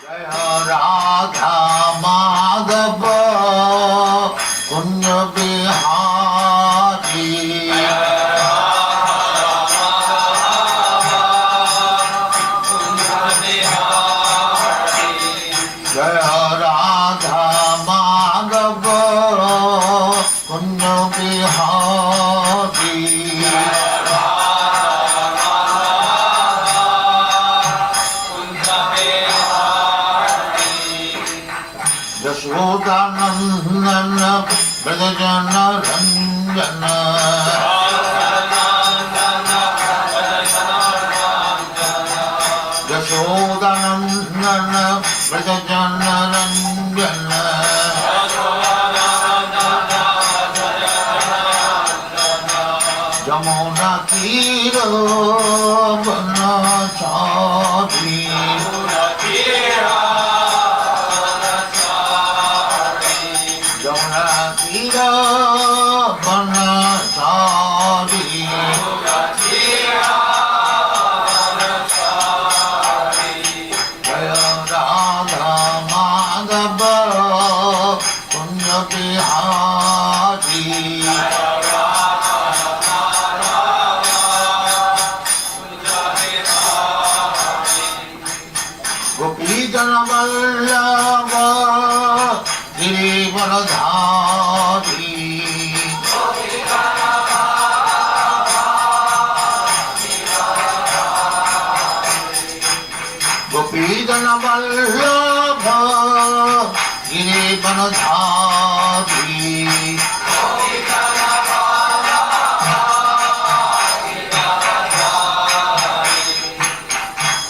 Radha Madhava Kunya Bihari Jaya Radha Madhava Kunya Bihari Yashodanandana Brajajana Ranjana Yashodanandana Brajajana Ranjana Jamuna Tira Banachari Tira Banachari Jaya Radha Madhava Kunya Bihari Gopi Jana Vallabha Girivaradhari Gopi Jana Vallabha Girivaradhari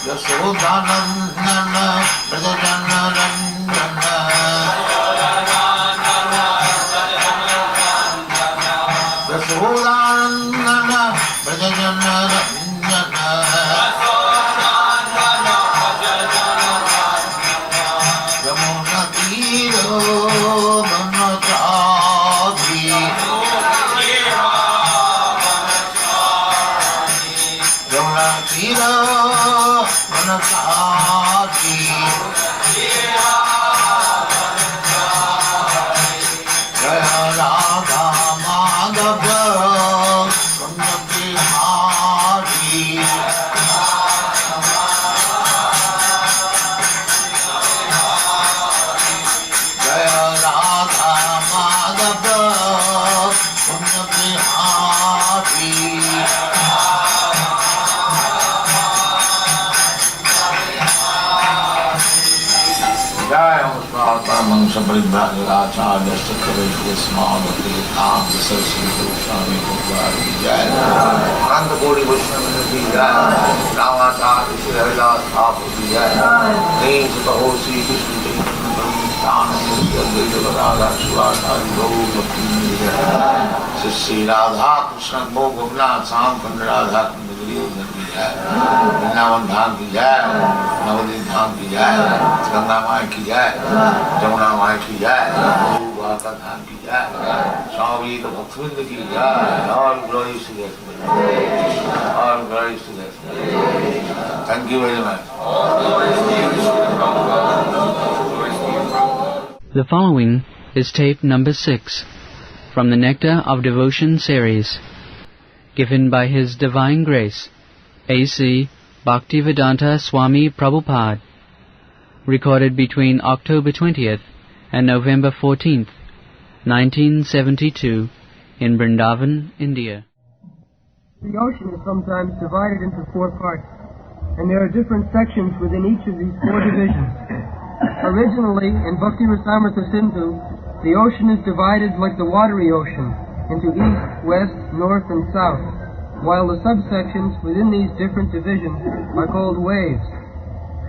Yashodanandana Brajajana Ranjana Yashodanandana Brajajana Ranjana Yamuna Tira Banachari Yamuna Tira Banachari Jaya Radha Madhava Kunya Bihari Jaya Radha Madhava Kunya Bihari Jai Mansa Paribhajaraacharya Sakhaveshya Smavati Tham Saraswati Goswami Bhagavati Jai Ananda Kodi Vaishnava Ki Jai Ramacharya Shri Haridas Thakur Ki Jai Name Sutta Hosi Krishna Chaitanya Nityananda Radha Shivacharya Gaur Bhakti Jai Sri Radha Krishna Bhogavna Sam Kanda Radha Kanda Giri Vrindavan धाम की जय, नवदीप धाम की जय, गंगा माई की जय, जमुना माई की जय, द्वारका धाम की जय, स्वामी तो भक्तवृंद की जय, all glory to the all glory to the Thank you very much. The following is tape number 6 from the Nectar of Devotion series, given by His Divine Grace A.C. Bhaktivedanta Swami Prabhupada, recorded between October 20th and November 14th, 1972, in Vrindavan, India. The ocean is sometimes divided into 4 parts, and there are different sections within each of these 4 divisions. Originally, in Bhakti Rasamrita Sindhu, the ocean is divided like the watery ocean into east, west, north, and south, while the subsections within these different divisions are called waves.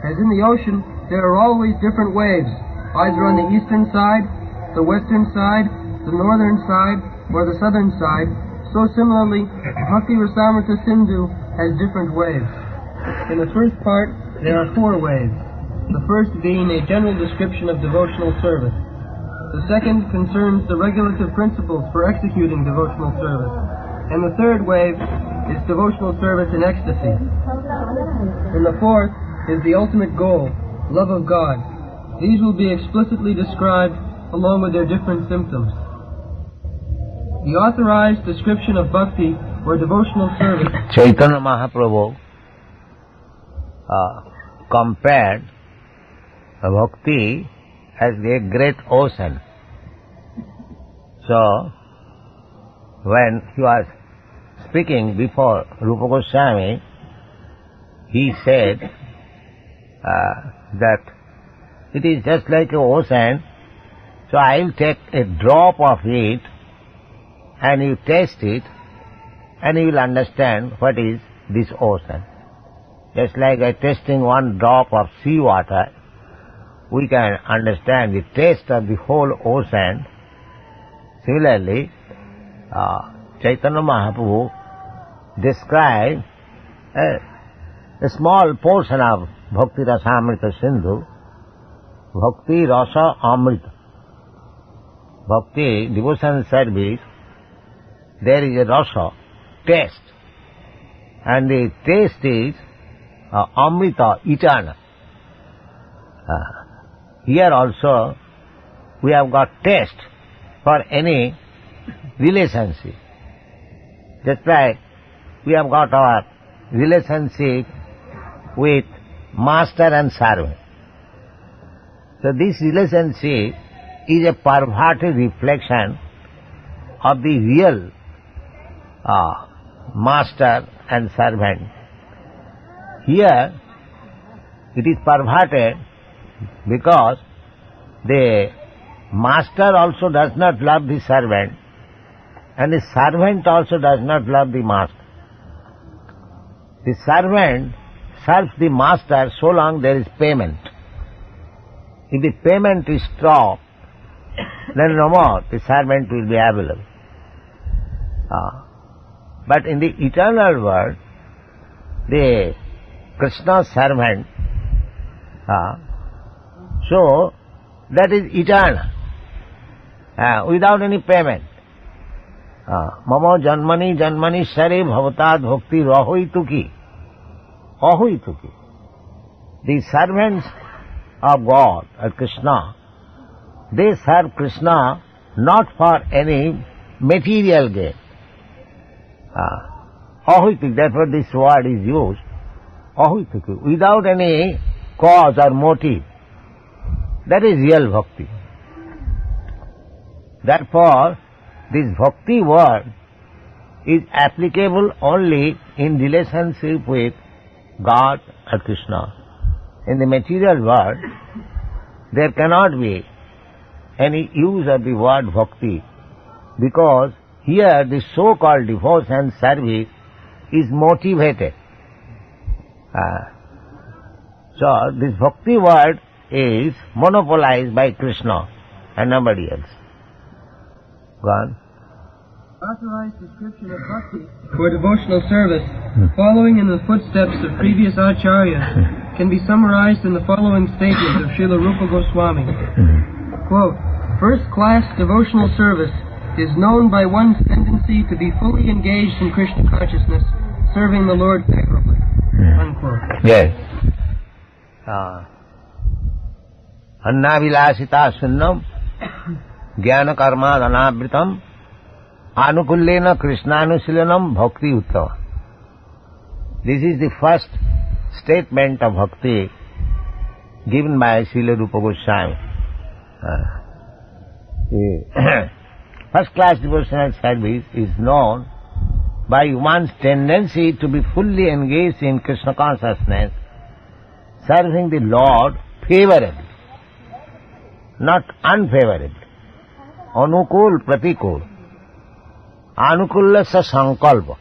As in the ocean, there are always different waves, either on the eastern side, the western side, the northern side, or the southern side. So similarly, Bhakti Rasamrita Sindhu has different waves. In the first part, there are 4 waves, the first being a general description of devotional service. The second concerns the regulative principles for executing devotional service. And the third wave is devotional service in ecstasy. And the fourth is the ultimate goal, love of God. These will be explicitly described along with their different symptoms. The authorized description of bhakti or devotional service. Chaitanya Mahaprabhu compared bhakti as a great ocean. So, when he was speaking before Rupa Goswami, he said that it is just like an ocean, so I will take a drop of it and you taste it and you will understand what is this ocean. Just like tasting one drop of sea water, we can understand the taste of the whole ocean. Similarly, Chaitanya Mahaprabhu described a small portion of Bhakti Rasamrita Sindhu, Bhakti Rasa Amrita. Bhakti, devotion service, there is a rasa, taste. And the taste is Amrita, eternal. Here also we have got taste for any relationship. Just like we have got our relationship with master and servant. So this relationship is a perverted reflection of the real master and servant. Here it is perverted because the master also does not love the servant and the servant also does not love the master. The servant serves the master so long there is payment. If the payment is stopped, then no more the servant will be available. But in the eternal world, the Krishna servant, so that is eternal, without any payment. Mama janmani janmani sare bhavatad bhakti rahoituki. Ahoituki. The servants of God, or Krishna, they serve Krishna not for any material gain. Ahoituki, therefore this word is used, ahoituki, without any cause or motive. That is real bhakti. Therefore, this bhakti word is applicable only in relationship with God or Krishna. In the material world, there cannot be any use of the word bhakti, because here the so-called devotion service is motivated. So this bhakti word is monopolized by Krishna and nobody else. Go on. Authorized description of bhakti for devotional service, following in the footsteps of previous acharyas, can be summarized in the following statement of Srila Rupa Goswami. Quote, first-class devotional service is known by one's tendency to be fully engaged in Krishna consciousness, serving the Lord favorably. Unquote. Yes. Annavilasita sunnam jnana karma dhanavritam anukullena krishnaanusilanam bhakti uttama. This is the first statement of bhakti given by Srila Rupa Goswami. First-class devotional service is known by one's tendency to be fully engaged in Krishna consciousness, serving the Lord favorably, not unfavorably. Anukul pratikul. Anukulla sa sankalpa.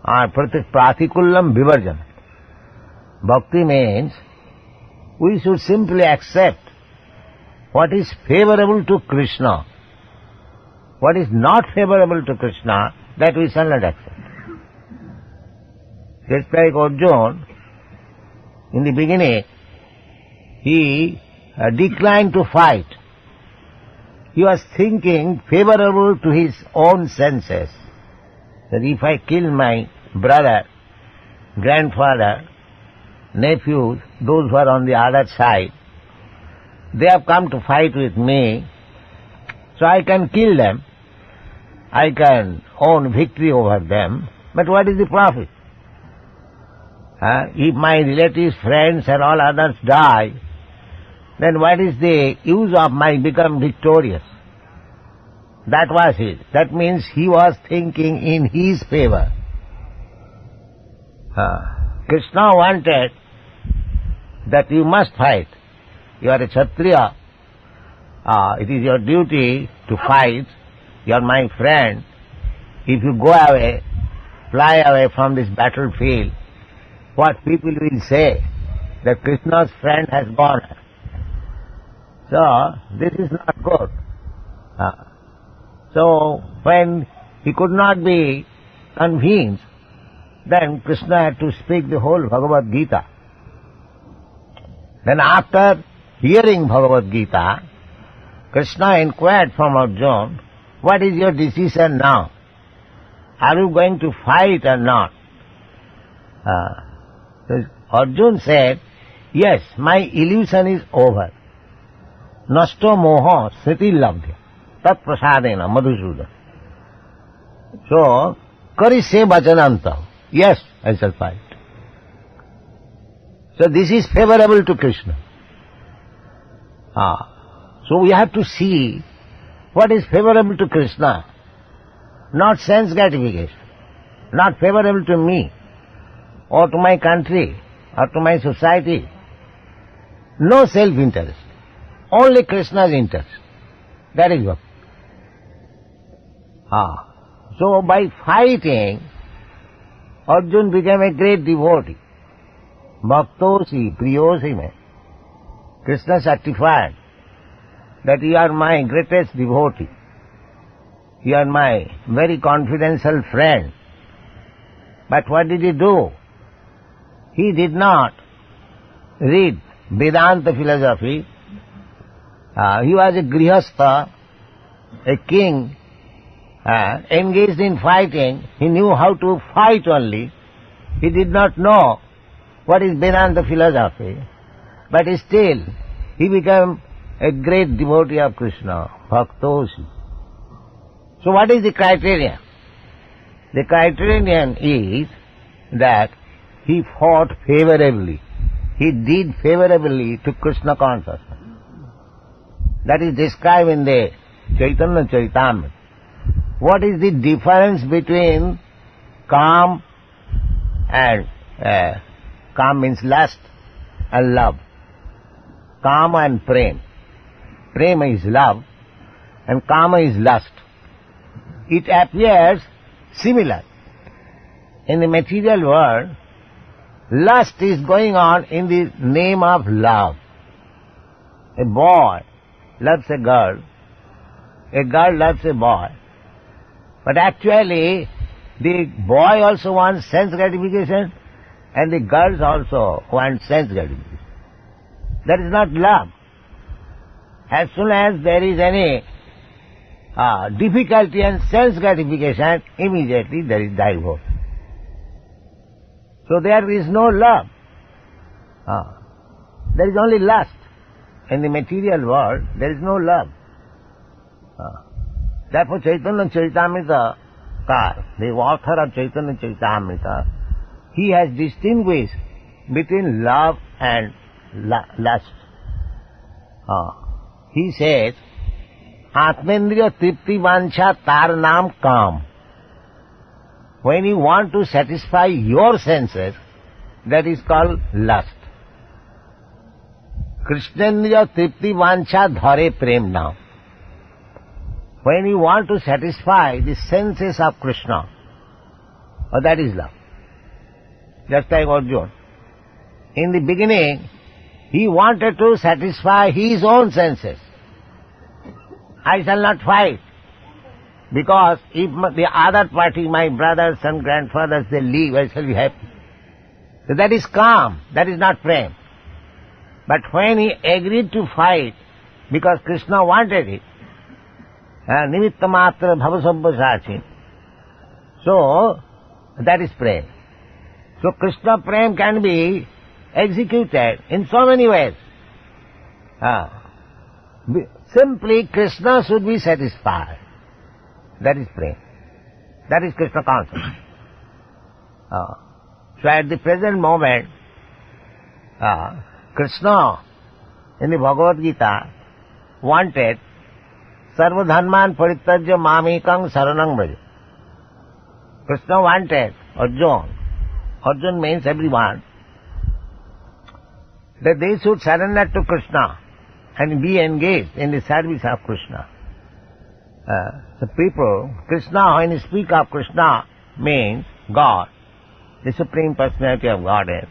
Pratikullam vivarjana. Bhakti means we should simply accept what is favorable to Krishna. What is not favorable to Krishna, that we shall not accept. Just like Arjuna, in the beginning, he declined to fight. He was thinking favorable to his own senses, that if I kill my brother, grandfather, nephews, those who are on the other side, they have come to fight with me, so I can kill them, I can own victory over them, but what is the profit? If my relatives, friends and all others die, then what is the use of my become victorious? That was it. That means he was thinking in his favor. Krishna wanted that you must fight. You are a Kshatriya. It is your duty to fight. You are my friend. If you go away, fly away from this battlefield, what people will say? That Krishna's friend has gone. So, this is not good. So, when he could not be convinced, then Krishna had to speak the whole Bhagavad Gita. Then after hearing Bhagavad Gita, Krishna inquired from Arjuna, what is your decision now? Are you going to fight or not? So Arjuna said, yes, my illusion is over. Nasto moho sriti labdhya tat prasadena madhusudan. So, karishe bhajananta. Yes, I shall fight. So this is favorable to Krishna. So we have to see what is favorable to Krishna, not sense gratification, not favorable to me, or to my country, or to my society. No self-interest, only Krishna's interest. That is what. So by fighting, Arjuna became a great devotee. Bhaktosi, priyosi mein. Krishna certified that you are my greatest devotee. You are my very confidential friend. But what did he do? He did not read Vedanta philosophy. He was a grihastha, a king, engaged in fighting. He knew how to fight only. He did not know what is Vedanta philosophy. But still, he became a great devotee of Krishna, Bhaktosi. So what is the criterion? The criterion is that he fought favorably. He did favorably to Krishna consciousness. That is described in the Chaitanya Charitamrita. What is the difference between calm and calm means lust and love? Kama and prem. Prema is love and kama is lust. It appears similar. In the material world, lust is going on in the name of love. A boy loves a girl loves a boy. But actually, the boy also wants sense gratification and the girls also want sense gratification. That is not love. As soon as there is any difficulty and sense gratification, immediately there is divorce. So there is no love. There is only lust. In the material world, there is no love. Therefore, Chaitanya Charitamrita, the author of Chaitanya Charitamrita, he has distinguished between love and lust. He says, Atmendriya tripti vancha tar naam kam. When you want to satisfy your senses, that is called lust. Krishnendriya tripti vancha dhare prem naam. When you want to satisfy the senses of Krishna, that is love. Just like Arjuna. In the beginning, he wanted to satisfy his own senses. I shall not fight, because if the other party, my brothers and grandfathers, they leave, I shall be happy. So that is calm, that is not prem. But when he agreed to fight, because Krishna wanted it, nimitta matra bhavasabha sachi, so that is prem. So Krishna prem can be executed in so many ways. Simply Krishna should be satisfied. That is prema. That is Krishna consciousness. So at the present moment, Krishna in the Bhagavad Gita wanted Sarvadharman Parityajya Mamekam Saranam Vraja. Krishna wanted Arjuna means everyone, that they should surrender to Krishna and be engaged in the service of Krishna. The people, Krishna, when you speak of Krishna, means God, the Supreme Personality of Godhead.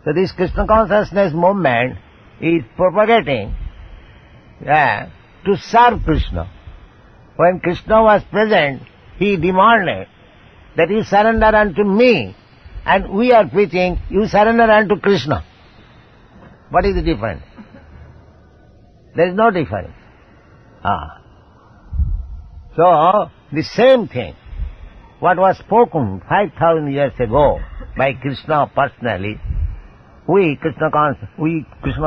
So this Krishna consciousness movement is propagating to serve Krishna. When Krishna was present, he demanded that you surrender unto me, and we are preaching, you surrender unto Krishna. What is the difference? There is no difference. So, the same thing, what was spoken 5,000 years ago by Krishna personally, we Krishna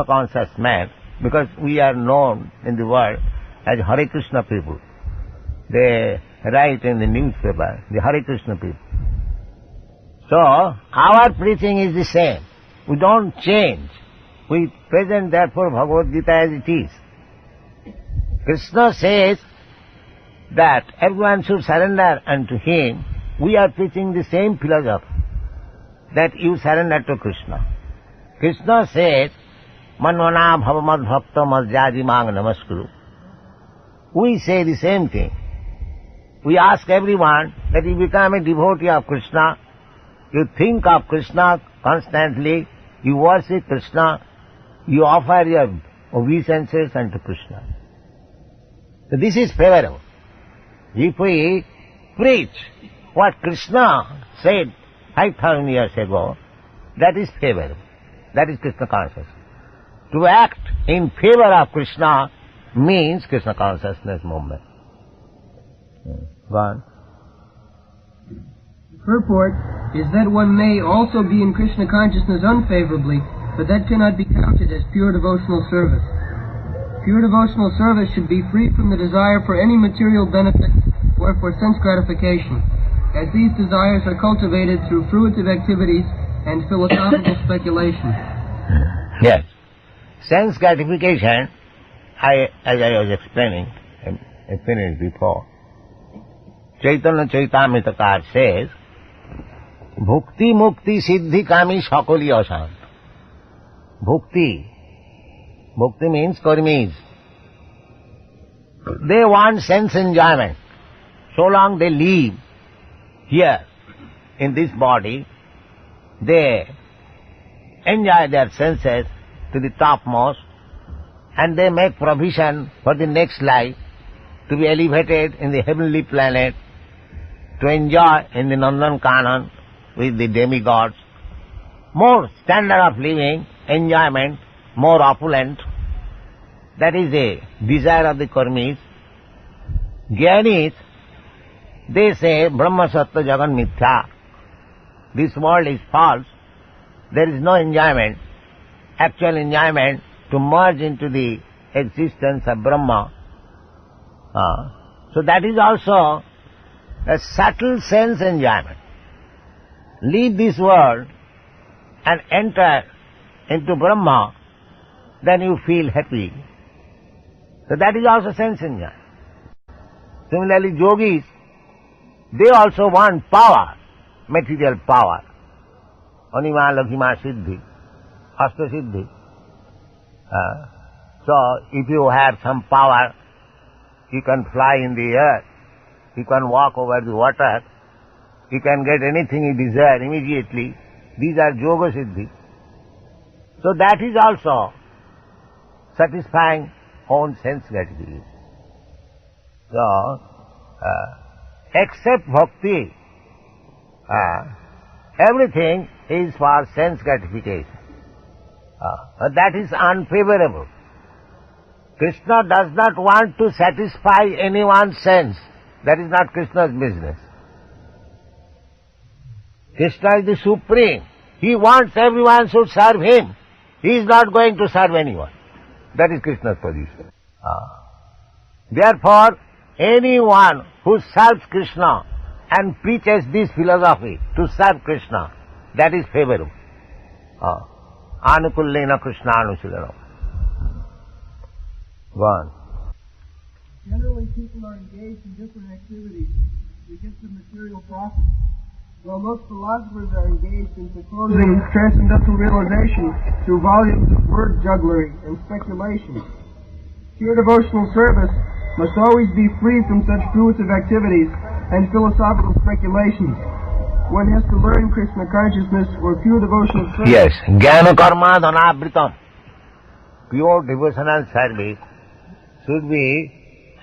conscious men, because we are known in the world as Hare Krishna people. They write in the newspaper, the Hare Krishna people. So, our preaching is the same. We don't change. We present therefore Bhagavad Gita as it is. Krishna says that everyone should surrender unto him. We are preaching the same philosophy, that you surrender to Krishna. Krishna says, Manvana bhavamad bhakta madhyaji mang namaskuru. We say the same thing. We ask everyone that you become a devotee of Krishna, you think of Krishna constantly, you worship Krishna, you offer your obeisances unto Krishna. So this is favorable. If we preach what Krishna said 5,000 years ago, that is favorable. That is Krishna consciousness. To act in favor of Krishna means Krishna consciousness movement. Go on. The purport is that one may also be in Krishna consciousness unfavorably, but that cannot be counted as pure devotional service. Pure devotional service should be free from the desire for any material benefit or for sense gratification, as these desires are cultivated through fruitive activities and philosophical speculation. Yes. Sense gratification, as I was explaining, I finished before. Chaitanya Chaitamritakar says, Bhukti Mukti Siddhi Kami Sakali Asant. Bhukti means karmis. They want sense enjoyment. So long they live here in this body, they enjoy their senses to the topmost, and they make provision for the next life to be elevated in the heavenly planet, to enjoy in the Nandankanan with the demigods. More standard of living, enjoyment, more opulent. That is the desire of the karmis. Jnanis, they say Brahma Sattva Jagan Mithya. This world is false. There is no enjoyment, actual enjoyment to merge into the existence of Brahma. So that is also a subtle sense enjoyment. Leave this world and enter into Brahma, then you feel happy. So that is also sense enjoyment. Similarly, yogis, they also want power, material power. Anima, Lakhima, Siddhi, Hasta Siddhi. So, if you have some power, you can fly in the air, you can walk over the water, you can get anything you desire immediately. These are Yoga Siddhi. So that is also satisfying own sense gratification. So, except bhakti, everything is for sense gratification. That is unfavorable. Krishna does not want to satisfy anyone's sense. That is not Krishna's business. Krishna is the supreme. He wants everyone should serve him. He is not going to serve anyone. That is Krishna's position. Therefore, anyone who serves Krishna and preaches this philosophy to serve Krishna, that is favorable. Anukullena Krishna Anusilanam. Go on. Generally, people are engaged in different activities to get the material profit, while most philosophers are engaged in disclosing transcendental realization through volumes of word jugglery and speculation. Pure devotional service must always be free from such fruitive activities and philosophical speculations. One has to learn Krishna consciousness or pure devotional service. Yes, Jnana Karma Dhanavritam. Pure devotional service should be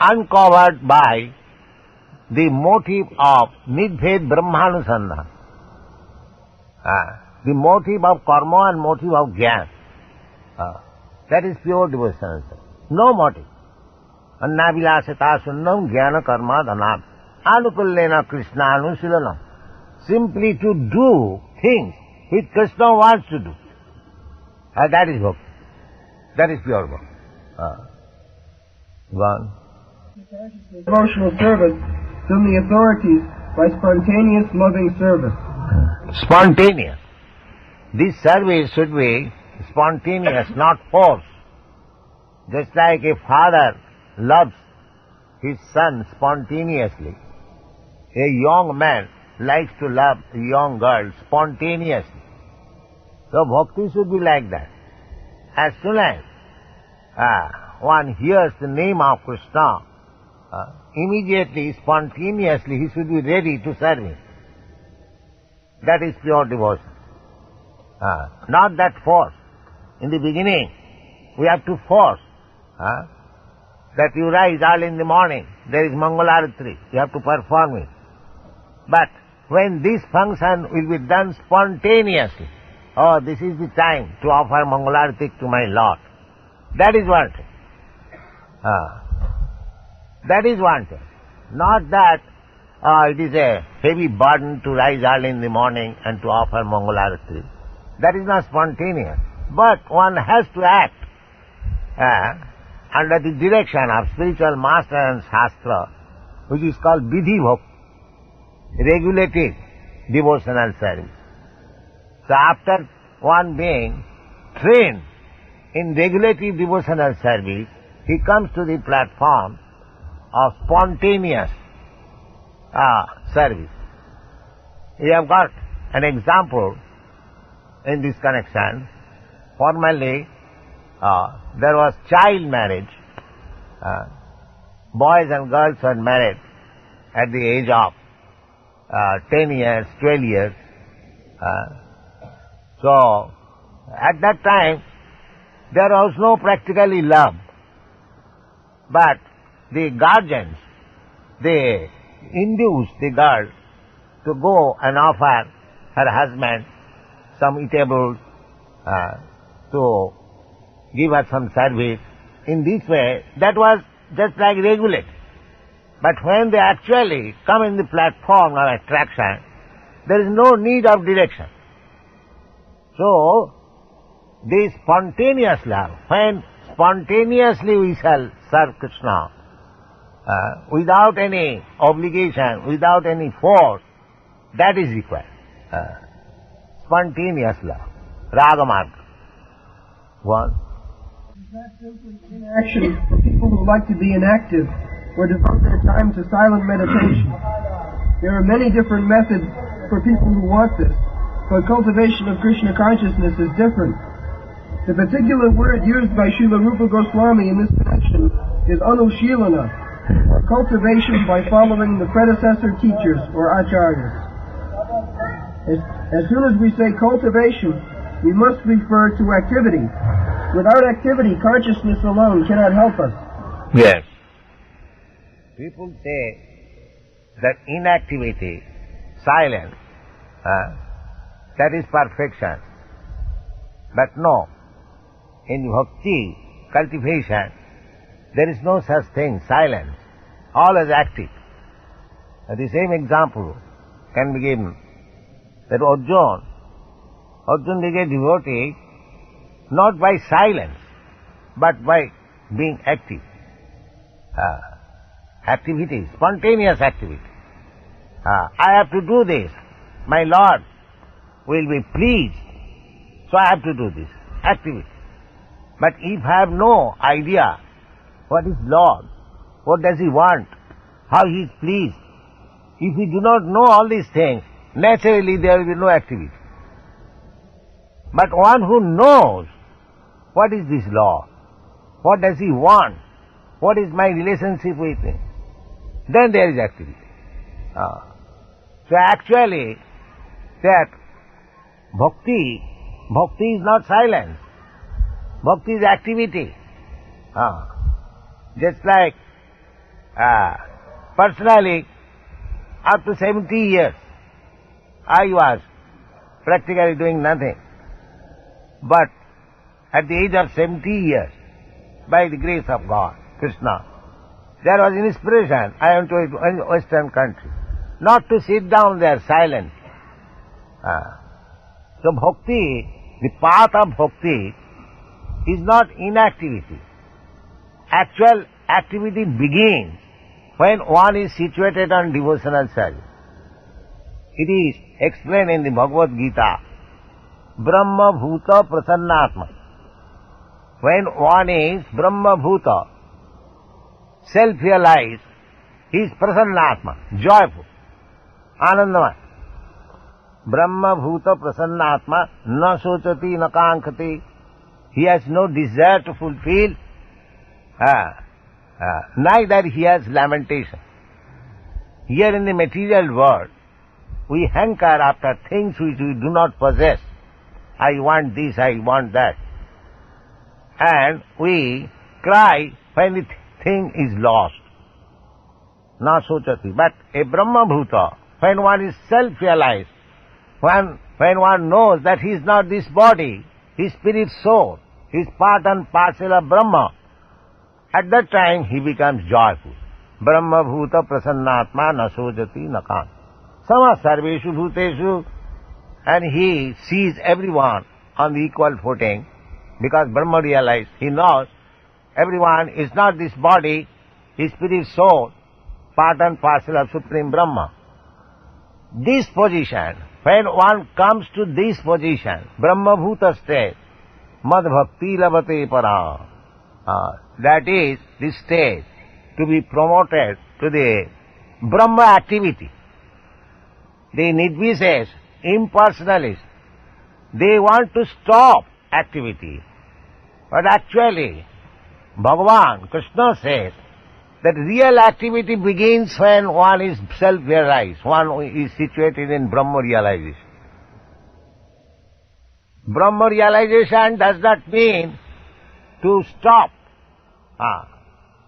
uncovered by the motive of Nidbhed Brahmanusandhana. The motive of karma and motive of jnana. That is pure devotional service. No motive. Annavilasata sunnam jnana karma dhanam. Anukullena Krishna anusilanam. Simply to do things which Krishna wants to do. That is bhakti. That is pure bhakti. One. Devotional service from the authorities by spontaneous loving service. Spontaneous. This service should be spontaneous, not forced. Just like a father loves his son spontaneously, a young man likes to love a young girl spontaneously. So bhakti should be like that. As soon as one hears the name of Krishna, immediately, spontaneously, he should be ready to serve him. That is pure devotion. Not that force. In the beginning, we have to force that you rise early in the morning, there is Mangalarati, you have to perform it. But when this function will be done spontaneously, this is the time to offer Mangalarati to my Lord, that is wanted. That is wanted. Not that it is a heavy burden to rise early in the morning and to offer Mangalarati. That is not spontaneous. But one has to act under the direction of spiritual master and shastra, which is called vidhi bhakti, regulative devotional service. So after one being trained in regulative devotional service, he comes to the platform of spontaneous service. We have got an example in this connection. Formerly, there was child marriage. Boys and girls were married at the age of 10 years, 12 years. So, at that time, there was no practically love. But the guardians, they induced the girl to go and offer her husband some eatables, to give her some service. In this way, that was just like regulate. But when they actually come in the platform of attraction, there is no need of direction. So, this spontaneous love, when spontaneously we shall serve Krishna, without any obligation, without any force, that is required. Spontaneous love, raga marga. One. Is that simply inaction for people who like to be inactive or devote their time to silent meditation? There are many different methods for people who want this, but cultivation of Krishna consciousness is different. The particular word used by Srila Rupa Goswami in this connection is anushilana, or cultivation by following the predecessor teachers or acharyas. As soon as we say cultivation, we must refer to activity. Without activity, consciousness alone cannot help us. Yes. People say that inactivity, silence, that is perfection. But no. In bhakti, cultivation, there is no such thing, silence. All is active. The same example can be given that Arjuna, Arjuna became devotee not by silence, but by being active. Activity, spontaneous activity. I have to do this. My Lord will be pleased, so I have to do this activity. But if I have no idea what is Lord, what does He want, how He is pleased, if we do not know all these things, naturally there will be no activity. But one who knows what is this Lord, what does He want, what is my relationship with Him, then there is activity. So actually, that bhakti is not silence. Bhakti is activity. Just like, personally, up to 70 years, I was practically doing nothing. But at the age of 70 years, by the grace of God, Krishna, there was an inspiration. I went to a Western country, not to sit down there silent. So bhakti, the path of bhakti, is not inactivity. Actual activity begins when one is situated on devotional service. It is explained in the Bhagavad Gita, Brahma Bhuta Prasannatma. When one is Brahma Bhuta, self-realized, he is Prasannatma, joyful, Anandamaya. Brahma Bhuta Prasannatma, na sochati na kankhati. He has no desire to fulfill, neither he has lamentation. Here in the material world, we hanker after things which we do not possess. I want this, I want that. And we cry when the thing is lost. Na sochati. But a Brahma Bhuta, when one is self-realized, when one knows that he is not this body, his spirit soul, he is part and parcel of Brahma, at that time he becomes joyful. Brahma Bhuta Prasannatma na sojati na kan. Sama sarveshu bhuteshu, and he sees everyone on the equal footing, because Brahma realized, he knows everyone is not this body, his spirit soul, part and parcel of Supreme Brahma. This position, when one comes to this position, Brahma Bhuta state, Mad Bhakti Labate Para, that is the stage to be promoted to the Brahma activity. The Nidvishesh, impersonalists, they want to stop activity. But actually, Bhagavan, Krishna says that real activity begins when one is self-realized, one is situated in Brahma realization. Brahma realization does not mean to stop.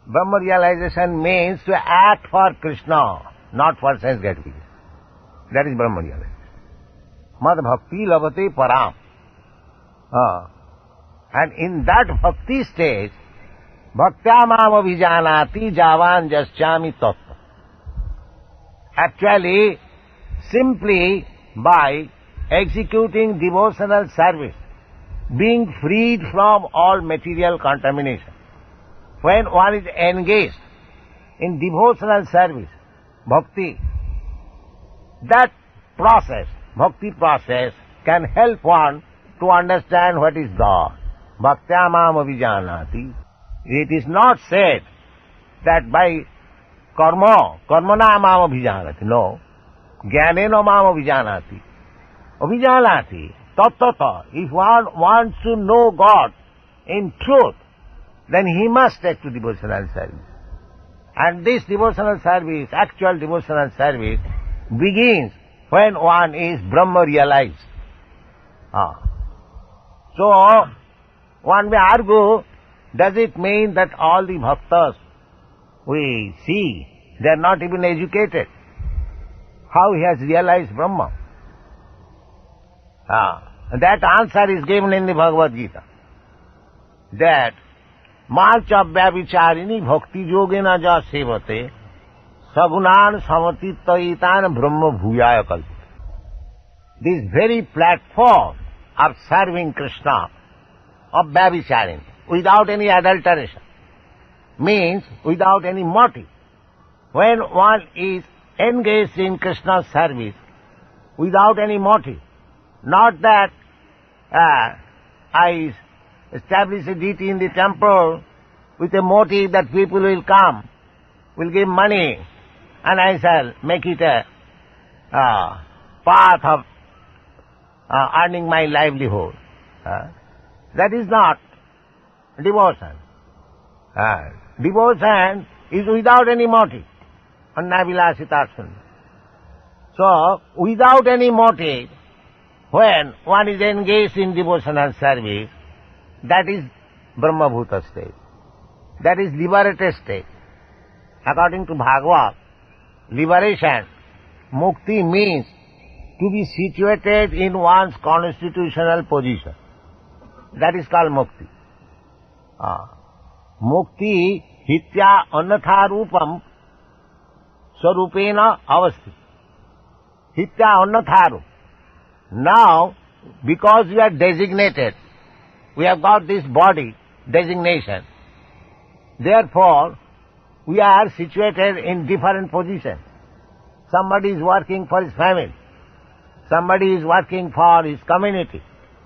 Brahma realization means to act for Krishna, not for sense gratification. That is Brahma realization. Mad bhakti labate param. And in that bhakti stage, bhaktya mam abhijanati javan jasyami tattva. Actually, simply by executing devotional service, being freed from all material contamination, when one is engaged in devotional service, bhakti, that process, bhakti process, can help one to understand what is God. Bhaktya mam abhijanati. It is not said that by karmana mam abhijanati. No. Jnanena mam abhijanati. Abhijanati. Tattata. If one wants to know God in truth, then he must take to devotional service. And this devotional service, actual devotional service, begins when one is Brahma realized. So, one may argue, does it mean that all the bhaktas we see, they are not even educated? How he has realized Brahma? That answer is given in the Bhagavad Gita. That Malchabhya vicharini bhakti yogena ja sevate sagunan samatittaitan brahma bhuyaya kalpita. This very platform of serving Krishna, of Vyabhicharin, without any adulteration, means without any motive. When one is engaged in Krishna's service without any motive, not that I establish a deity in the temple with a motive that people will come, will give money, and I shall make it a path of earning my livelihood. That is not devotion. Devotion is without any motive. Annavilasitasun. So, without any motive, when one is engaged in devotional service, that is Brahmabhuta state. That is liberated state. According to Bhagavad, liberation, mukti means to be situated in one's constitutional position. That is called mukti. Mukti hitya annatha rupam sarupena avasti. Hitya annatha rup. Now, because we are designated, we have got this body designation, therefore, we are situated in different positions. Somebody is working for his family. Somebody is working for his community.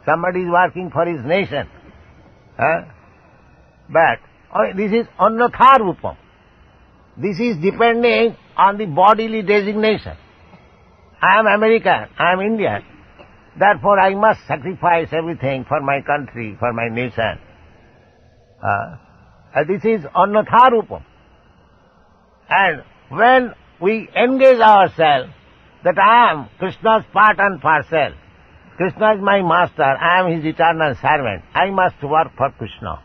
Somebody is working for his nation. But this is annatha rupam. This is depending on the bodily designation. I am American, I am Indian. Therefore I must sacrifice everything for my country, for my nation. This is annatha rupam. And when we engage ourselves that I am Krishna's part and parcel, Krishna is my master, I am his eternal servant, I must work for Krishna.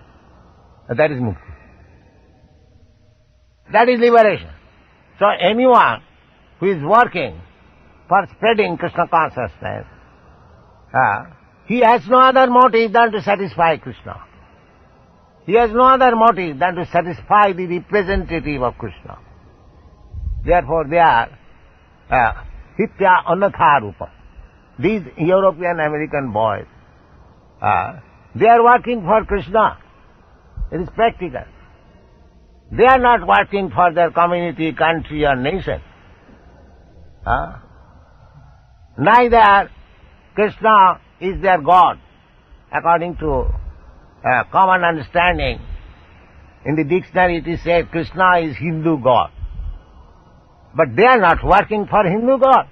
That is mukti. That is liberation. So anyone who is working for spreading Krishna consciousness, he has no other motive than to satisfy Krishna. He has no other motive than to satisfy the representative of Krishna. Therefore they are hitya annatha rupa. These European American boys, they are working for Krishna. It is practical. They are not working for their community, country or nation. Neither Krishna is their God, according to common understanding. In the dictionary it is said Krishna is Hindu God. But they are not working for Hindu God.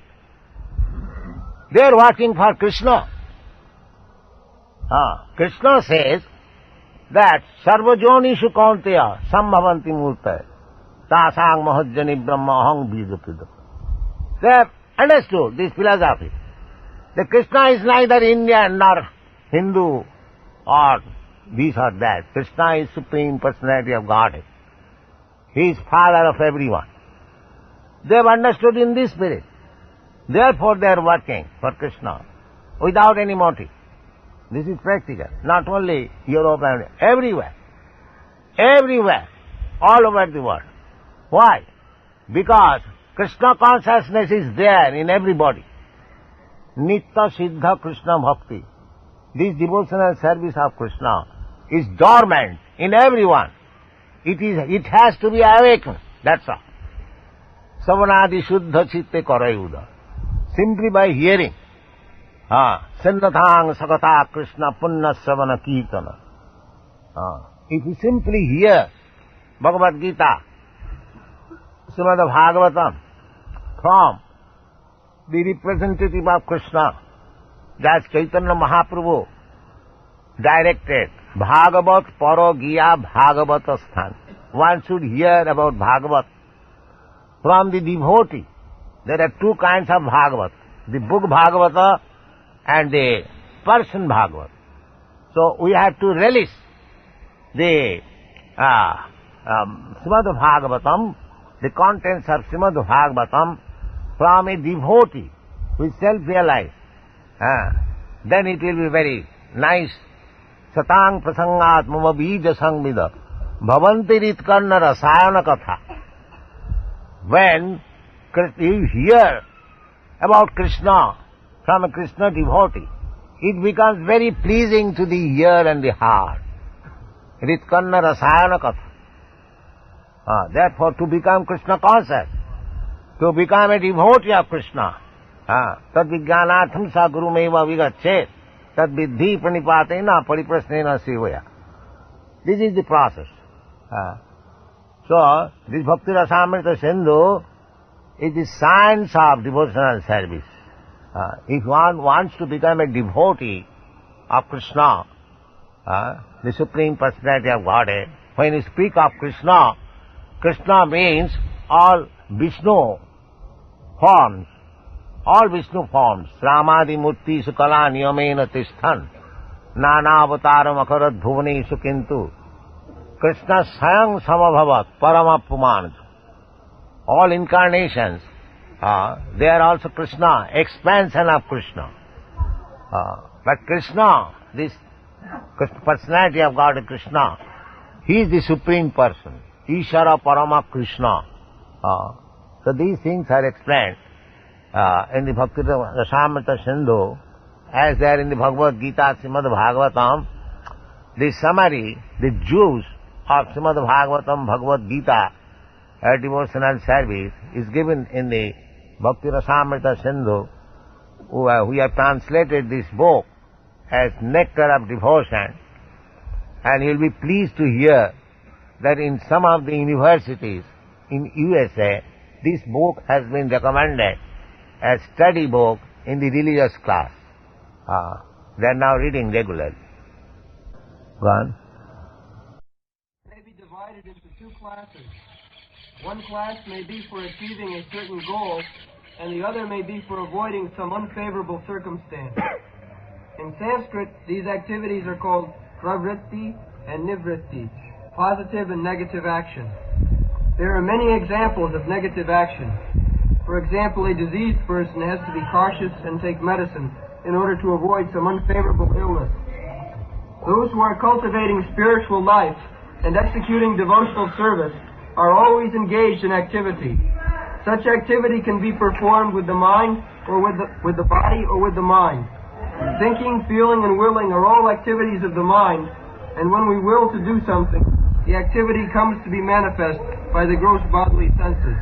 They are working for Krishna. Krishna says that sarvajonishu kaunteya sambhavanti murtaya tasang mahajjani brahma aham bijapida. They have understood this philosophy. That Krishna is neither Indian nor Hindu or this or that. Krishna is Supreme Personality of Godhead. He is Father of everyone. They have understood in this spirit. Therefore they are working for Krishna without any motive. This is practical. Not only Europe and everywhere. Everywhere. All over the world. Why? Because Krishna consciousness is there in everybody. Nitya Siddha Krishna Bhakti. This devotional service of Krishna is dormant in everyone. It has to be awakened. That's all. Savanadi Shuddha Chitte Karayuda. Simply by hearing. Sannathang Sakata Krishna Punna Savana Kirtana. If you simply hear Bhagavad Gita, Srimad Bhagavatam, from the representative of Krishna, that's Chaitanya Mahaprabhu, directed Bhagavat Parogiya Bhagavata Sthan. One should hear about Bhagavat from the devotee. There are two kinds of Bhagavat, the book Bhagavata and the person Bhagavat. So we have to relish the Srimad Bhagavatam, the contents of Srimad Bhagavatam from a devotee who is self-realized. Then it will be very nice. Satang prasangat mama bija sangvida bhavantirit karna rasayana katha. When you hear about Krishna from a Krishna devotee, it becomes very pleasing to the ear and the heart. Ritkanna rasayana katha. Therefore, to become Krishna conscious, to become a devotee of Krishna, tad vijnanatham sa gurumeva vigachet, tad vidhi pranipatena pariprasnena sivaya. This is the process. So, this Bhakti Rasamrita Sindhu is the science of devotional service. If one wants to become a devotee of Krishna, the Supreme Personality of Godhead, when you speak of Krishna, Krishna means all Vishnu forms, Ramadi Murti Sukala Niyamena Tishthan, Nana Avataram Akarat Bhuvani Sukintu, Krishna Sayang Samabhavat Paramapuman. All incarnations, they are also Krishna, expansion of Krishna. But Krishna, this personality of God Krishna, He is the Supreme Person, Ishara Parama Krishna. So these things are explained in the Bhakti Rasamrita Sindhu, as they are in the Bhagavad Gita, Srimad Bhagavatam. The summary, the juice of Srimad Bhagavatam, Bhagavad Gita, devotional service is given in the Bhakti Rasamrita Sindhu. We have translated this book as Nectar of Devotion, and you will be pleased to hear that in some of the universities in USA, this book has been recommended as study book in the religious class. They are now reading regularly. Go on. May be divided into two classes. One class may be for achieving a certain goal, and the other may be for avoiding some unfavorable circumstance. In Sanskrit, these activities are called pravritti and nivritti, positive and negative action. There are many examples of negative action. For example, a diseased person has to be cautious and take medicine in order to avoid some unfavorable illness. Those who are cultivating spiritual life and executing devotional service are always engaged in activity. Such activity can be performed with the mind or with the body or with the mind. Thinking, feeling, and willing are all activities of the mind, and when we will to do something, the activity comes to be manifest by the gross bodily senses.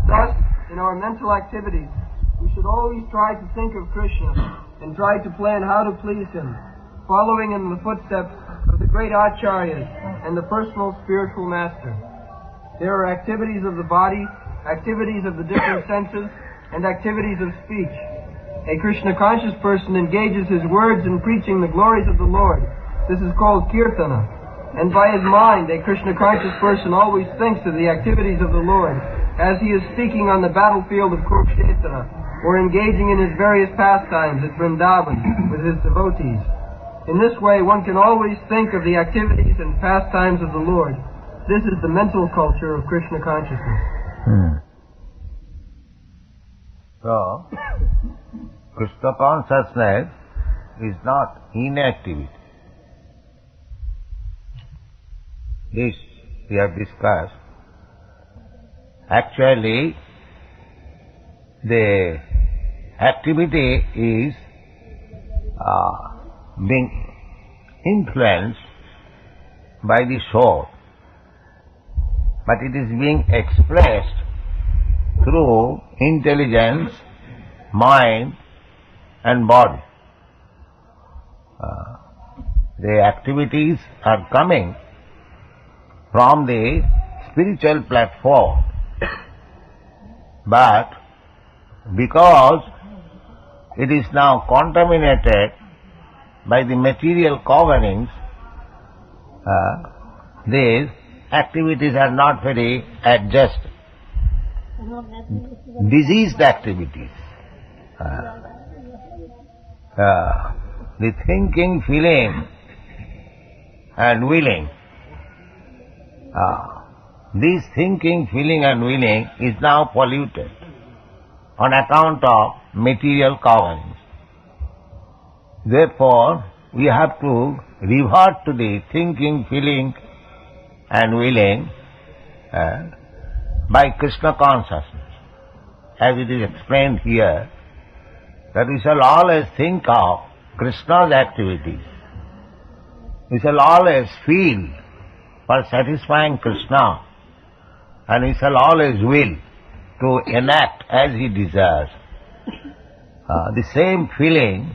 Thus, in our mental activities, we should always try to think of Krishna and try to plan how to please Him, following in the footsteps of the great acharyas and the personal spiritual master. There are activities of the body, activities of the different senses, and activities of speech. A Krishna-conscious person engages his words in preaching the glories of the Lord. This is called kirtana. And by his mind, a Krishna-conscious person always thinks of the activities of the Lord as he is speaking on the battlefield of Kurukshetra or engaging in his various pastimes at Vrindavan with his devotees. In this way, one can always think of the activities and pastimes of the Lord. This is the mental culture of Krishna consciousness. So, Krishna consciousness is not inactivity. This we have discussed. Actually, the activity is being influenced by the soul, but it is being expressed through intelligence, mind and body. The activities are coming from the spiritual platform, but because it is now contaminated by the material coverings, these activities are not very adjusted. Diseased activities. The thinking, feeling and willing. This thinking, feeling and willing is now polluted on account of material coverings. Therefore, we have to revert to the thinking, feeling and willing by Krishna consciousness. As it is explained here, that we shall always think of Krishna's activities. We shall always feel for satisfying Krishna, and he shall always will to enact as he desires. The same feeling,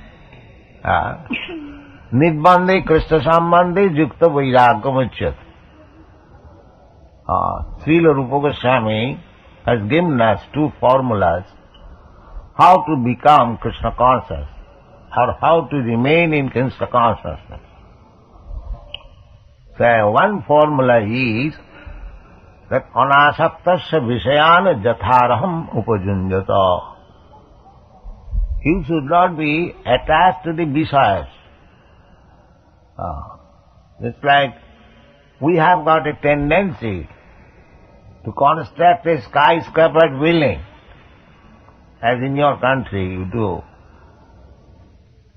Nidbandhe Krishna Sambandhe Yukta Vairagam Uchyat. Srila Rupa Goswami has given us two formulas how to become Krishna conscious or how to remain in Krishna consciousness. So one formula is that anasaktasya visayana jatharaham upajunjata. You should not be attached to the visayas. It's like we have got a tendency to construct a skyscraper building, as in your country you do.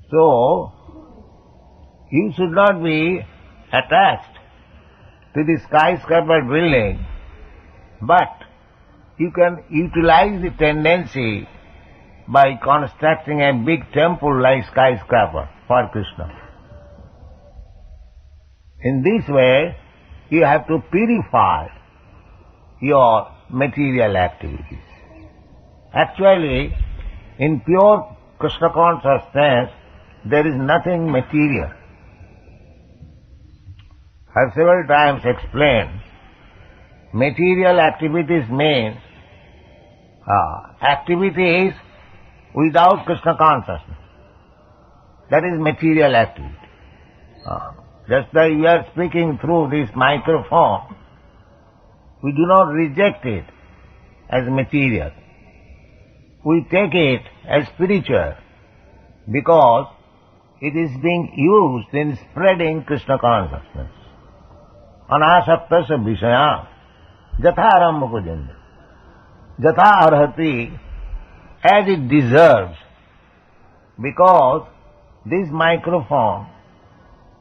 So, you should not be attached to the skyscraper building, but you can utilize the tendency by constructing a big temple like skyscraper for Krishna. In this way, you have to purify your material activities. Actually, in pure Krishna consciousness, there is nothing material. I have several times explained, material activities means activities without Krishna consciousness. That is material activity. Just like we are speaking through this microphone, we do not reject it as material. We take it as spiritual because it is being used in spreading Krishna consciousness. Anasaktasya visaya jatha arambha kujanda. Jatha arhati, as it deserves, because this microphone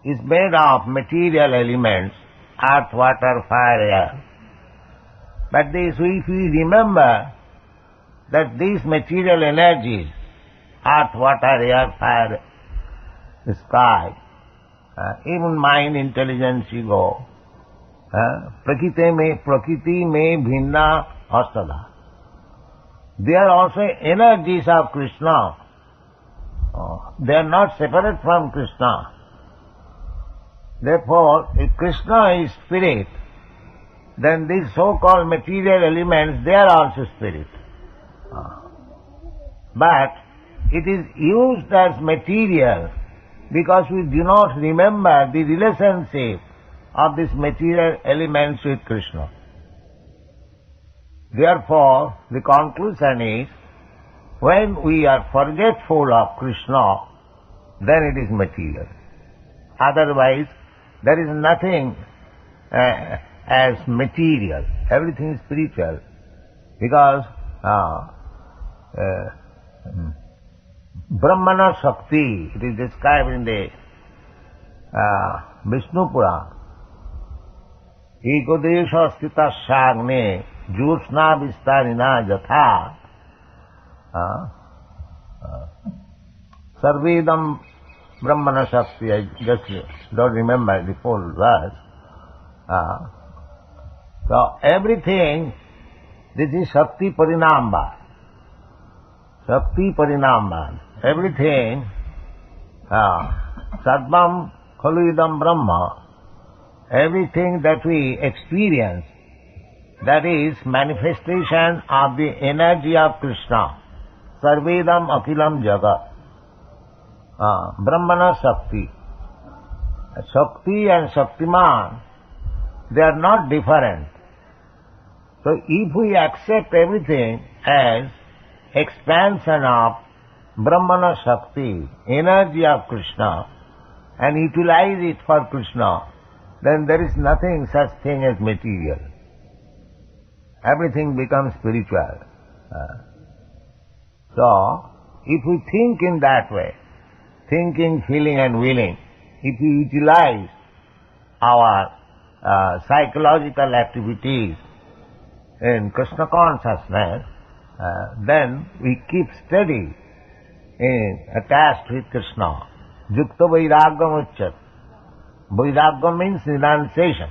is made of material elements, earth, water, fire, air. But this, if we remember that these material energies, earth, water, air, fire, sky, even mind, intelligence, ego, prakriti mein bhinna astada. They are also energies of Krishna. They are not separate from Krishna. Therefore, if Krishna is spirit, then these so-called material elements, they are also spirit. But it is used as material because we do not remember the relationship of these material elements with Krishna. Therefore, the conclusion is, when we are forgetful of Krishna, then it is material. Otherwise, there is nothing as material. Everything is spiritual. Because Brahmana Shakti, it is described in the Vishnu Purana. Ekodesha sthita shagne jyotsna vistarina jatha sarvedam Brahmana Shakti. I just don't remember the full verse. So everything, this is Shakti Parinamba. Shakti Parinamba. Everything, Sarvam Khaluidam Brahma, everything that we experience, that is manifestation of the energy of Krishna. Sarvedam Akilam Jagat. Brahmana Shakti. Shakti and Shaktiman, they are not different. So if we accept everything as expansion of Brahmana Shakti, energy of Krishna, and utilize it for Krishna, then there is nothing such thing as material. Everything becomes spiritual. So, if we think in that way, thinking, feeling and willing, if we utilize our psychological activities in Krishna consciousness, then we keep steady attached with Krishna. Yukta vairagam uchyat. Vairagam means renunciation.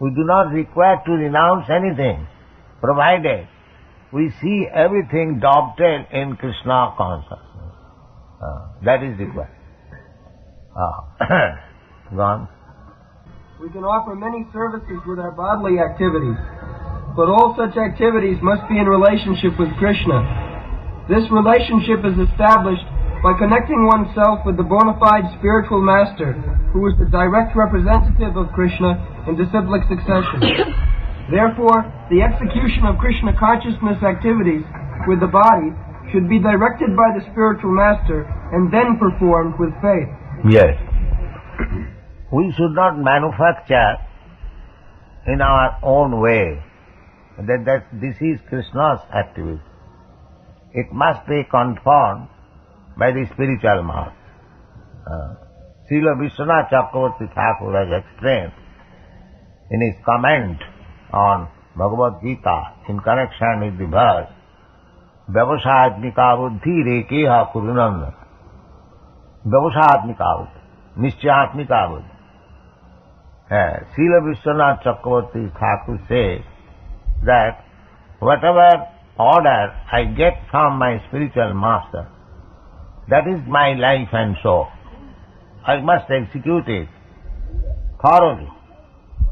We do not require to renounce anything, provided we see everything dovetailed in Krishna consciousness. That is required. Go on. We can offer many services with our bodily activities, but all such activities must be in relationship with Krishna. This relationship is established by connecting oneself with the bona fide spiritual master, who is the direct representative of Krishna in disciplic succession. Therefore, the execution of Krishna consciousness activities with the body should be directed by the spiritual master and then performed with faith. Yes. We should not manufacture in our own way that this is Krishna's activity. It must be confirmed by the spiritual master. Srila Vishwanath Chakravarti Thakur has explained in his comment on Bhagavad Gita in connection with the verse Vyavasatmika buddhi rekeha kurunanda. Vyavasatmika buddhi, Nischyatmika buddhi. Srila Vishwanath Chakravarti Thakur says that whatever order I get from my spiritual master, that is my life and soul. I must execute it thoroughly,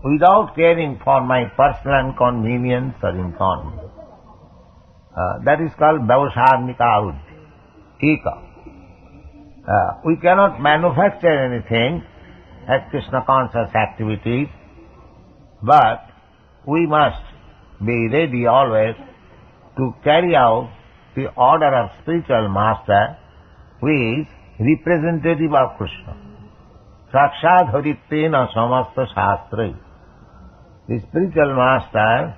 without caring for my personal convenience or inconvenience. That is called Vyavasatmika buddhi, Eka. We cannot manufacture anything as Krishna conscious activities, but we must be ready always to carry out the order of spiritual master, who is representative of Krishna. Sakshat haritvena samasta shastra. The spiritual master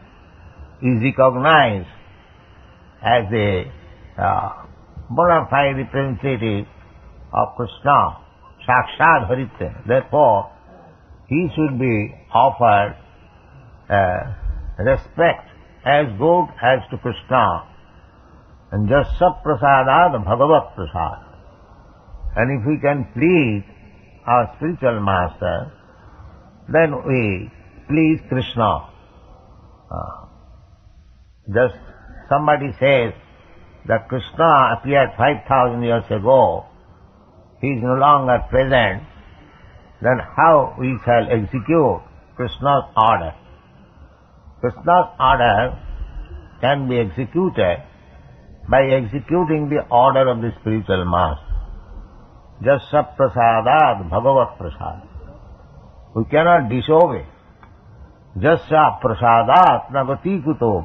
is recognized as a bona fide representative of Krishna, Sakshat haritvena. Therefore, he should be offered respect as good as to Krishna, and just saprasadad bhagavat prasad. And if we can please our spiritual master, then we please Krishna. Just somebody says that Krishna appeared 5,000 years ago, he is no longer present, then how we shall execute Krishna's order? Krishna's order can be executed by executing the order of the spiritual master. Jasya prasadad bhagavat prasad. We cannot disobey. Jasya prasadat nagati kuto.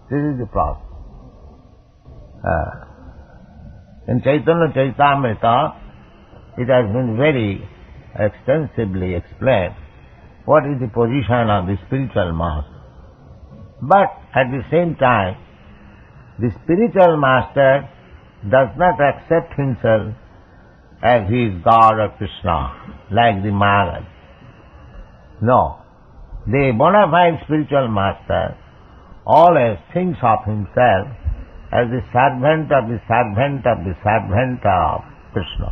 This is the problem. In Chaitanya Charitamrita, it has been very extensively explained what is the position of the spiritual master. But at the same time, the spiritual master does not accept himself as he is God or Krishna, like the Maharaj. No. The bona fide spiritual master always thinks of himself as the servant of the servant of the servant of Krishna.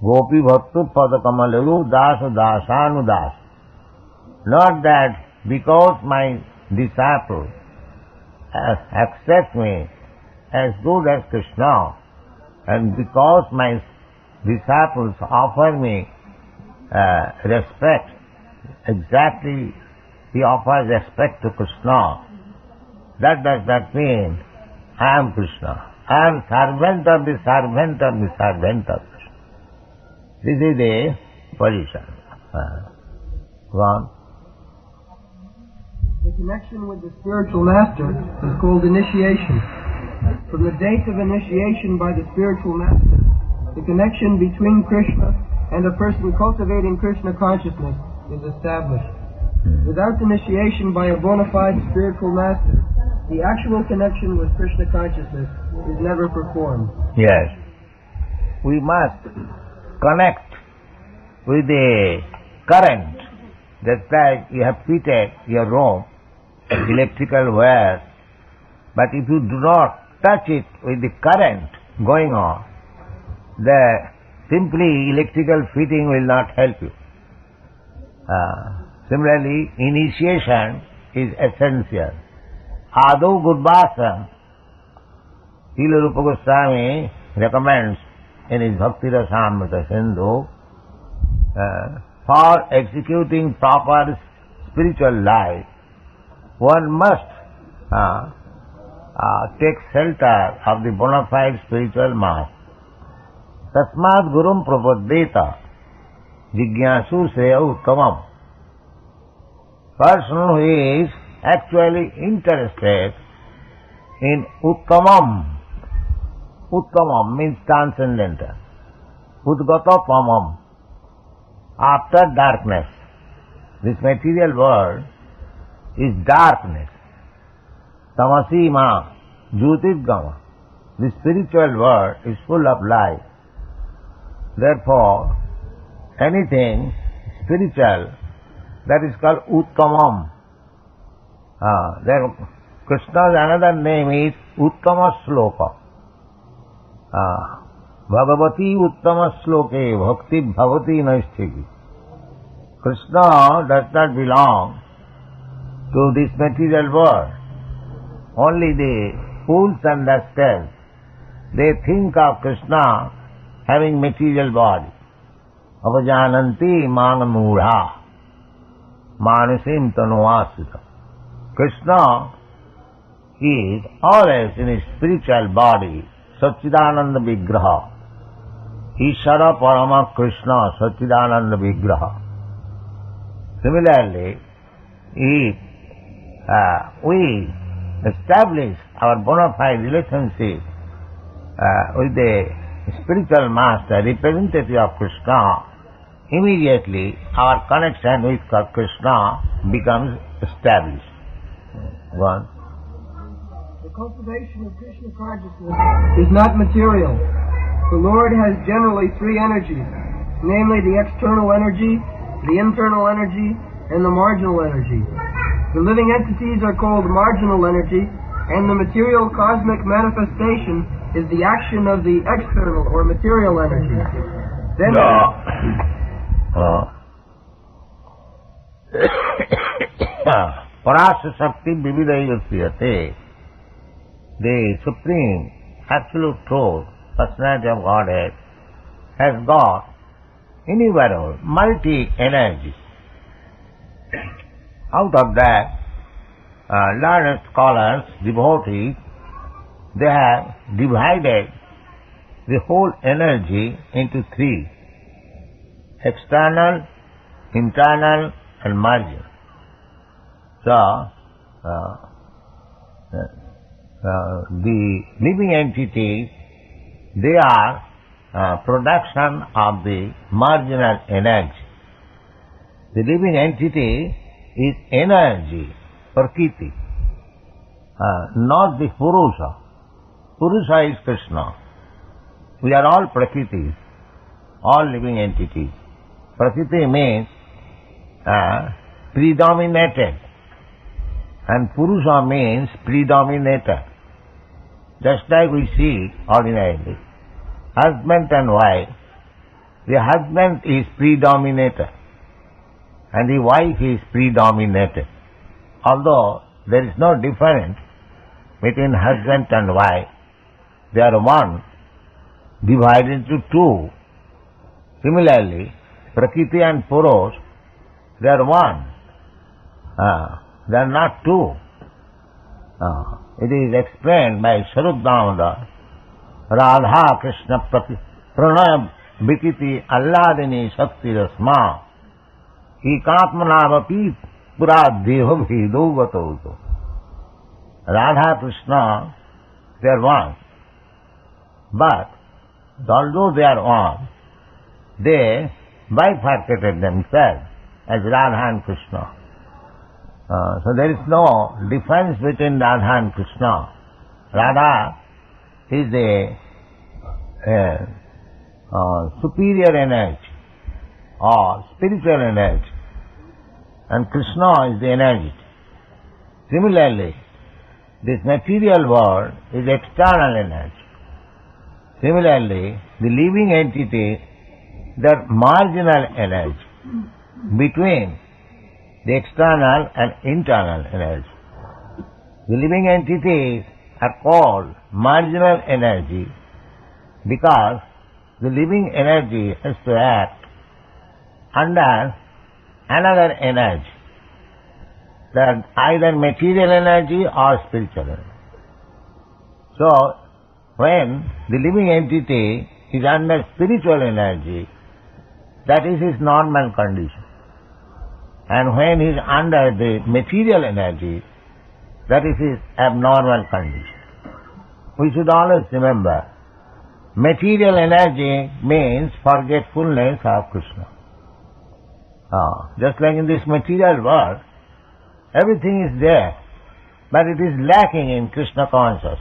Gopi bhaktu pada kamalalu dasa dasanu das. Not that because my disciple accepts me as good as Krishna, and because my disciples offer me respect, exactly he offers respect to Krishna, that does not mean I am Krishna. I am servant of the servant of the servant of Krishna. This is the position. Go on. The connection with the spiritual master is called initiation. From the date of initiation by the spiritual master, the connection between Krishna and a person cultivating Krishna consciousness is established. Without initiation by a bona fide spiritual master, the actual connection with Krishna consciousness is never performed. Yes. We must connect with the current. That's like you have fitted your room, electrical wire, but if you do not touch it with the current going on, the simply electrical fitting will not help you. Similarly, initiation is essential. Ado Gurvasa, Srila Rupa Goswami recommends in his Bhakti Rasamrita Sindhu, for executing proper spiritual life, one must take shelter of the bona fide spiritual master. Tasmad Gurum Prapaddeta Jigyasu Shreya Uttamam. Person who is actually interested in Uttamam. Uttamam means transcendental. Udgata Pamam. After darkness. This material world is darkness. Tamasi ma, Jyotirgama. The spiritual world is full of light. Therefore, anything spiritual, that is called Uttamam. Then Krishna's another name is Uttama Sloka. Bhagavati Uttama Sloke Bhakti Bhavati Naisthiki. Krishna does not belong to this material world. Only the fools understand. They think of Krishna having material body. Avajananti manamudha manasim tanuasita. Krishna is always in his spiritual body, Satchidananda Vigraha. Ishara Parama Krishna Satchidananda Vigraha. Similarly, if we establish our bona fide relationship with the spiritual master, representative of Krishna, immediately our connection with Krishna becomes established. One. The cultivation of Krishna consciousness is not material. The Lord has generally three energies, namely the external energy, the internal energy, and the marginal energy. The living entities are called marginal energy, and the material cosmic manifestation is the action of the external or material energy. Then Parasya Shakti Vividayasya. The Supreme Absolute Truth, Personality of Godhead, has got innumerable multi-energy. Out of that, learned scholars, devotees, they have divided the whole energy into three: external, internal, and marginal. So, the living entities, they are production of the marginal energy. The living entity is energy, Prakriti, not the Purusha. Purusha is Krishna. We are all Prakritis, all living entities. Prakriti means predominated, and Purusha means predominator. Just like we see ordinarily, husband and wife, the husband is predominator and the wife is predominated. Although there is no difference between husband and wife, they are one, divided into two. Similarly, Prakriti and Purush, they are one. They are not two. It is explained by Sarup Damodar, Radha Krishna Pranaya Vikiti Alladini Shakti Rasma Ekatmanavapi Pura Deho Bhedo Gatoto. Radha Krishna, they are one. But although they are one, they bifurcated themselves as Radha and Krishna. So there is no difference between Radha and Krishna. Radha is a superior energy or spiritual energy, and Krishna is the energy. Similarly, this material world is external energy. Similarly, the living entity, the marginal energy between the external and internal energy. The living entities are called marginal energy because the living energy has to act under another energy, that either material energy or spiritual energy. So, when the living entity is under spiritual energy, that is his normal condition. And when he is under the material energy, that is his abnormal condition. We should always remember, material energy means forgetfulness of Krishna. Just like in this material world, everything is there, but it is lacking in Krishna consciousness.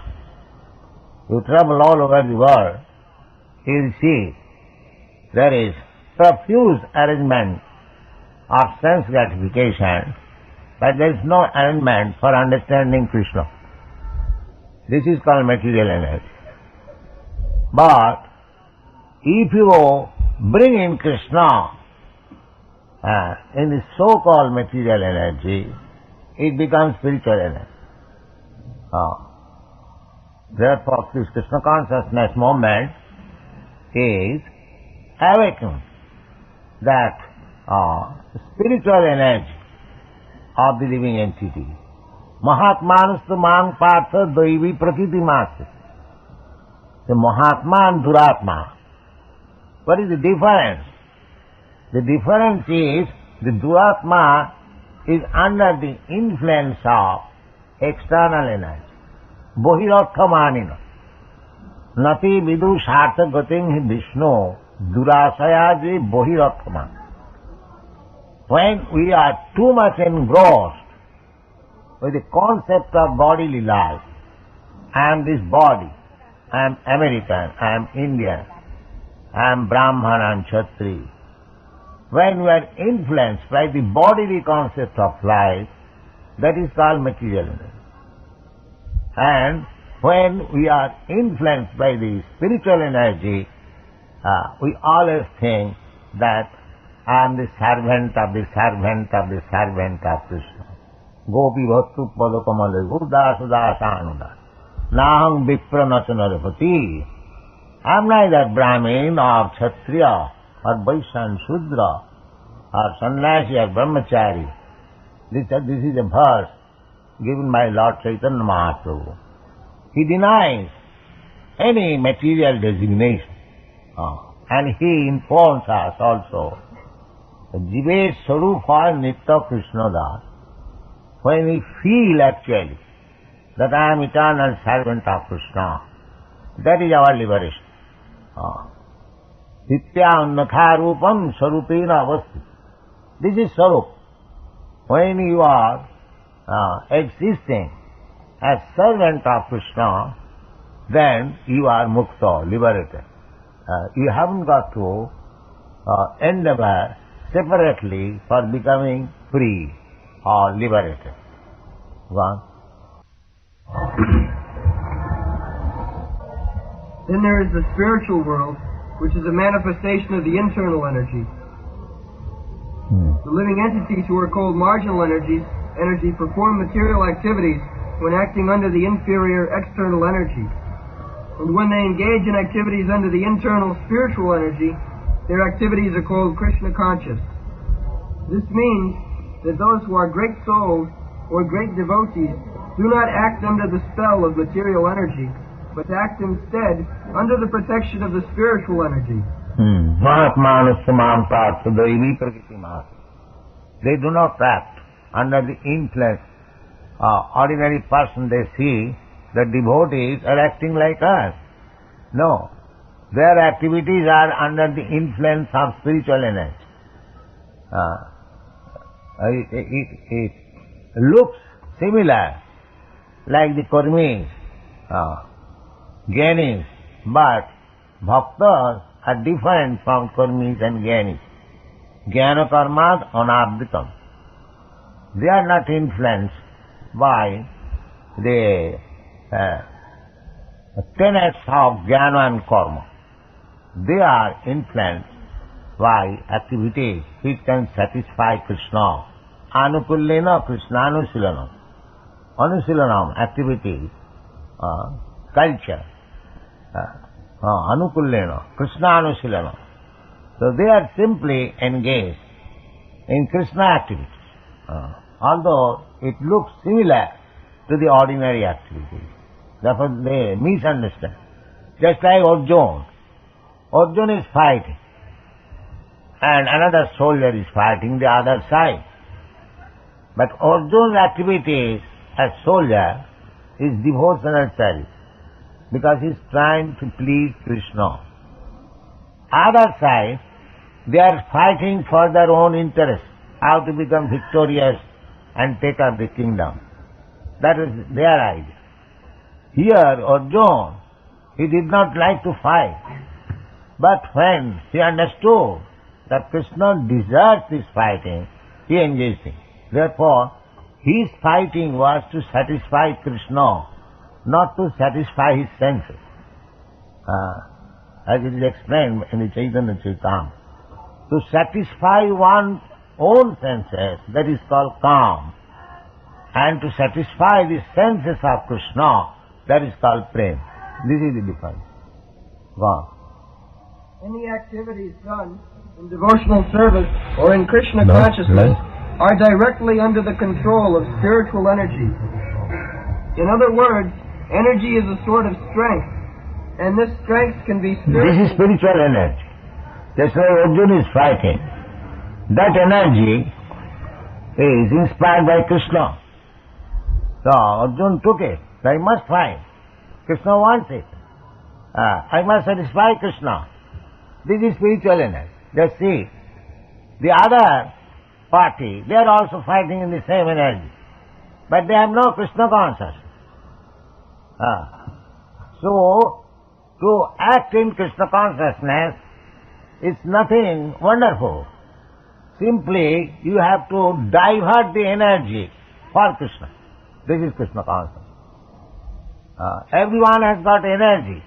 You travel all over the world, you will see there is profuse arrangement of sense gratification, but there is no arrangement for understanding Krishna. This is called material energy. But if you bring in Krishna in the so-called material energy, it becomes spiritual energy. Therefore, this Krishna consciousness movement is awakened that spiritual energy of the living entity. Mahatmanastu mang partha daivi prakriti masti. The Mahatma and Duratma. What is the difference? The difference is the Duratma is under the influence of external energy. Bohirarthamanina. Nati vidu shartha gating hi Vishnu durasaya bohirarthaman. When we are too much engrossed with the concept of bodily life, I am this body, I am American, I am Indian, I am Brahman, I am Kshatri. When we are influenced by the bodily concept of life, that is called material energy. And when we are influenced by the spiritual energy, we always think that I am the servant of the servant of the servant of Krishna. Gopi bhattu padakamale gurdas dasanudas. Naham vipra nachanarapati. I am neither Brahmin or Kshatriya or Vaishya Shudra or Sannyasi or Brahmachari. This is a verse given by Lord Chaitanya Mahaprabhu. He denies any material designation. And he informs us also, Jive Sarupa Nitya Krishna Das, when we feel actually that I am eternal servant of Krishna, that is our liberation. Nitya Annatha Rupam Sarupena Avasti. This is Sarup. When you are existing as servant of Krishna, then you are mukta, liberated. You haven't got to endeavor separately for becoming free or liberated. One. Then there is the spiritual world, which is a manifestation of the internal energy. The living entities who are called marginal energy perform material activities when acting under the inferior external energy. And when they engage in activities under the internal spiritual energy, their activities are called Krishna conscious. This means that those who are great souls or great devotees do not act under the spell of material energy, but act instead under the protection of the spiritual energy. They do not act under the influence. Ordinary person, they see the devotees are acting like us. No. Their activities are under the influence of spiritual energy. It looks similar like the Karmis, Gyanis, but Bhaktas are different from Karmis and Gyanis. Jnana karmat anabditam. They are not influenced by the tenets of jnana and karma. They are influenced by activities which can satisfy Krishna. Anukullena Krishnanusilanam. Anusilanam, activity, culture. Anukullena Krishnanusilanam. So they are simply engaged in Krishna activities. Although it looks similar to the ordinary activities. Therefore they misunderstand. Just like Arjuna. Arjuna is fighting. And another soldier is fighting the other side. But Arjuna's activities as soldier is devotional service. Because he is trying to please Krishna. Other side, they are fighting for their own interest. How to become victorious and take up the kingdom. That is their idea. Here, Arjuna, he did not like to fight. But when he understood that Krishna deserves this fighting, he engaged in. Therefore, his fighting was to satisfy Krishna, not to satisfy his senses. As it is explained in the Chaitanya Charitamrita. To satisfy one's own senses, that is called calm. And to satisfy the senses of Krishna, that is called prem. This is the difference. Go on. Any activities done in devotional service or in Krishna consciousness are directly under the control of spiritual energy. In other words, energy is a sort of strength, and this strength can be spiritual. This is spiritual energy. Just like Arjuna is fighting. That energy is inspired by Krishna. So Arjuna took it. I must fight. Krishna wants it. I must satisfy Krishna. This is spiritual energy. Just see. The other party, they are also fighting in the same energy. But they have no Krishna consciousness. So, to act in Krishna consciousness is nothing wonderful. Simply, you have to divert the energy for Krishna. This is Krishna consciousness. Everyone has got energy,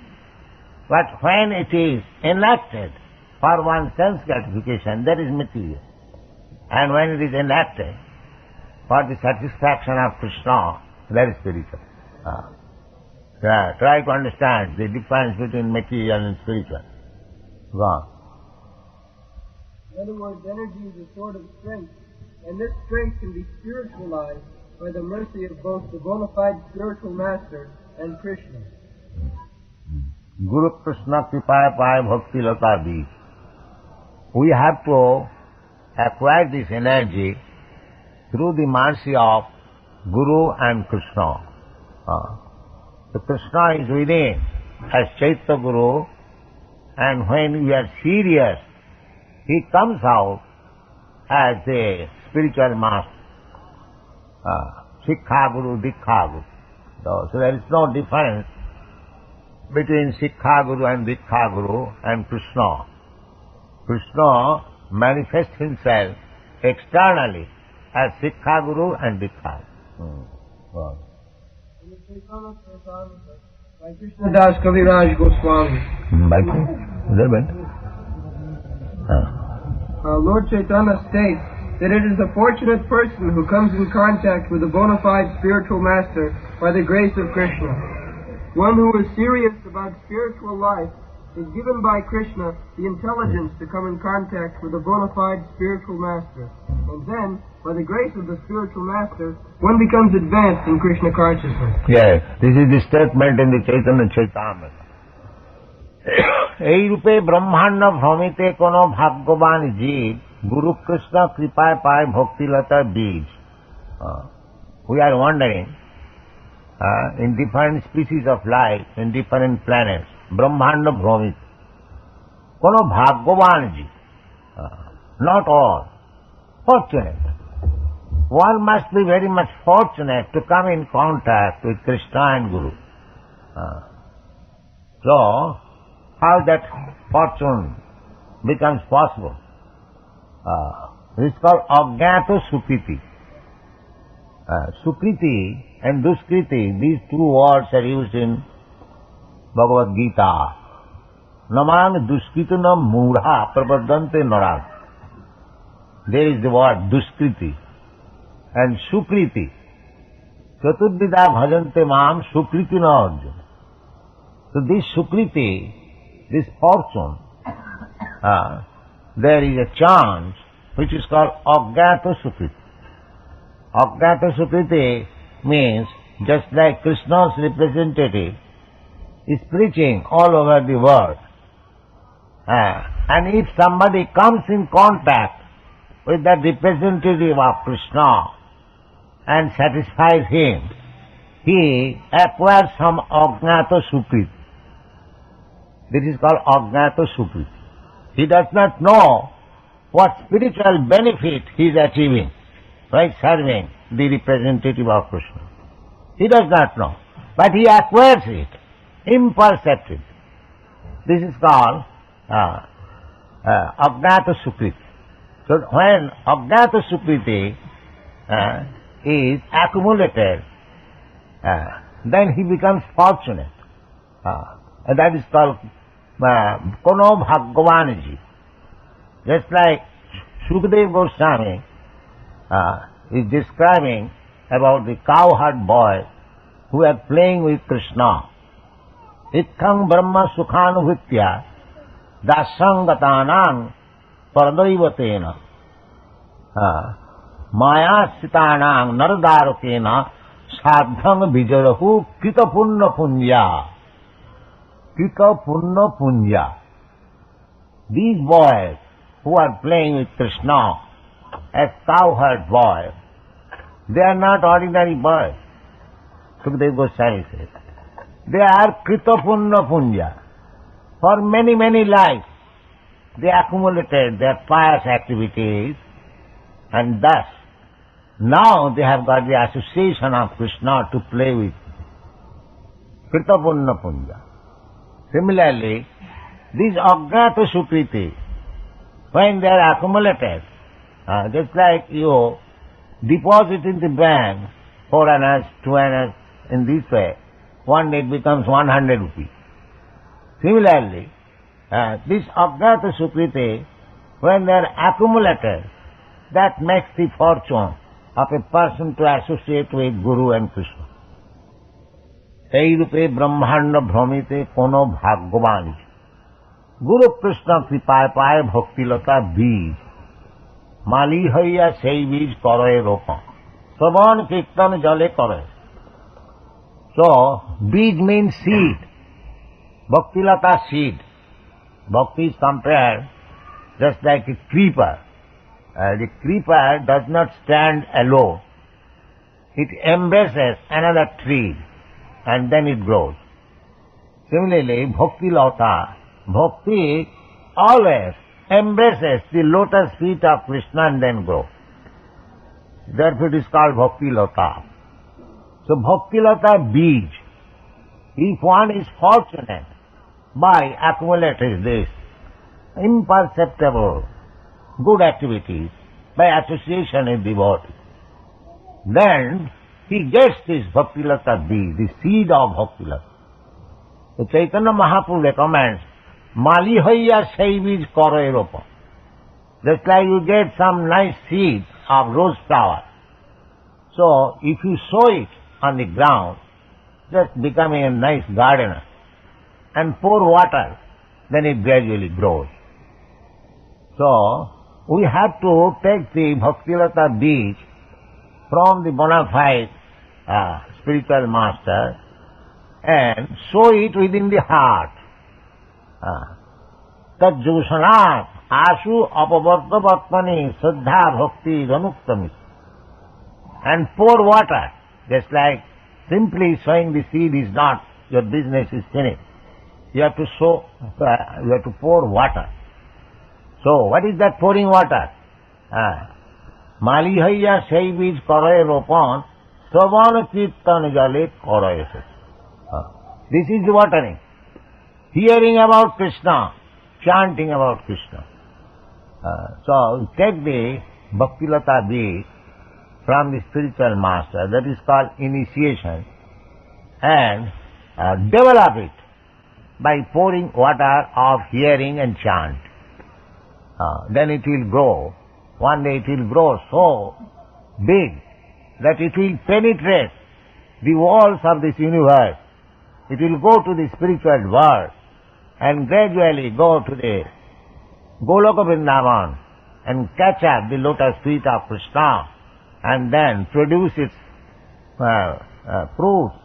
but when it is enacted for one's sense gratification, that is material. And when it is enacted for the satisfaction of Krishna, that is spiritual. Try to understand the difference between material and spiritual. Go on. In other words, energy is a sort of strength, and this strength can be spiritualized by the mercy of both the bona fide spiritual master and Krishna. Guru Krishna Kripaya Paya Bhakti Lata Bij. We have to acquire this energy through the mercy of Guru and Krishna. So Krishna is within as Chaitya Guru, and when we are serious, he comes out as a spiritual master. Sikha Guru, Dikha Guru. So there is no difference between Sikha Guru and Dikha Guru and Krishna. Krishna manifests himself externally as Sikha Guru and Dikha Guru. By Krishna Das Kaviraj Goswami. Lord Chaitanya states that it is a fortunate person who comes in contact with a bona fide spiritual master by the grace of Krishna. One who is serious about spiritual life is given by Krishna the intelligence to come in contact with a bona fide spiritual master. And then, by the grace of the spiritual master, one becomes advanced in Krishna consciousness. Yes, this is the statement in the Chaitanya Charitamrita. এই রূপে ব্রহ্মাণ্ড ভ্রমিতে কোন ভাগ্যবান জীব গুরু কৃষ্ণ কৃপায় পায় ভক্তিলতা বীজ. We are wandering in different species of life, in different planets. ব্রহ্মাণ্ড ভ্রমিত. কোন ভাগ্যবান জীব. Not all. Fortunate. One must be very much fortunate to come in contact with Krishna and Guru. So, how that fortune becomes possible? This is called Ajnato Sukriti. Sukriti and Duskriti, these two words are used in Bhagavad Gita. Naman duskritina mudha prabadante narad. There is the word duskriti and sukriti. Chaturdida bhajante mam sukriti na arjuna. So this sukriti, this fortune, there is a chance which is called Ajnata Sukriti. Ajnata Sukriti means just like Krishna's representative is preaching all over the world. And if somebody comes in contact with that representative of Krishna and satisfies him, he acquires some Ajnata Sukriti. This is called Ajnata Sukriti. He does not know what spiritual benefit he is achieving by serving the representative of Krishna. He does not know, but he acquires it imperceptibly. This is called Ajnata Sukriti. So when Ajnata Sukriti is accumulated, then he becomes fortunate. And that is called Kono Bhagavanji. Just like Shukdev Goswami is describing about the cowherd boy who were playing with Krishna. Itthaṃ brahma sukhanuvitya dasangatānaṃ paradaivatena maya sitānaṃ naradarukena sadhaṃ vijarahu kitapunna punya. Kitapunna punya. These boys who are playing with Krishna as cowherd boys, they are not ordinary boys. Sukadeva Goswami says. They are Kritapunna Punya. For many, many lives, they accumulated their pious activities, and thus, now they have got the association of Krishna to play with. Kritapunna Punya. Similarly, these Ajnata Sukriti, when they are accumulated, just like you deposit in the bank 4 annas, 2 annas, in this way, one day it becomes 100 rupees. Similarly, this Ajnata Sukriti, when they are accumulated, that makes the fortune of a person to associate with Guru and Krishna. এই রূপে ব্রহ্মাণ্ড ভ্রমিতে কোন ভাগ্যবান গুরু কৃষ্ণ কৃপায় পায় ভক্তিলতা বীজ মালি হইয়া সেই বীজ করে রোপণ শ্রবণ কীর্তন জলে করে. So beej means seed, bhaktilata seed. Bhakti is compared just like a creeper. The creeper does not stand alone. It embraces another tree and then it grows. Similarly, bhaktilata, bhakti always embraces the lotus feet of Krishna and then grows. Therefore it is called bhaktilata. So bhaktilata beej, if one is fortunate by accumulating this imperceptible good activities by association with devotee, then he gets this bhaktilata beej, the seed of bhaktilata. So Chaitanya Mahaprabhu recommends mali hoiya sei beej karo ropa. Just like you get some nice seeds of rose flower. So if you sow it on the ground, just becoming a nice gardener, and pour water, then it gradually grows. So we have to take the bhaktilata beej from the bona fide spiritual master and sow it within the heart. Tad jusanat asu apavartavatmani saddha bhakti ranuktami. And pour water, just like simply sowing the seed is not, your business is finished. You have to sow, you have to pour water. So what is that pouring water? Mali haiya sei beej kare ropan Sravana Kirtan Jale Korayase. This is the watering. Hearing about Krishna, chanting about Krishna. So take the bhaktilata beej from the spiritual master, that is called initiation, and develop it by pouring water of hearing and chant. Then it will grow. One day it will grow so big that it will penetrate the walls of this universe. It will go to the spiritual world and gradually go to the Goloka Vrindavan and catch up the lotus feet of Krishna and then produce its fruits,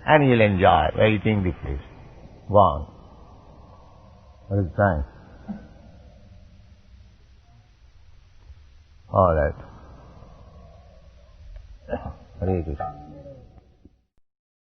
and he will enjoy by eating the fruits. Go on. What is time? All right. Hare Krishna.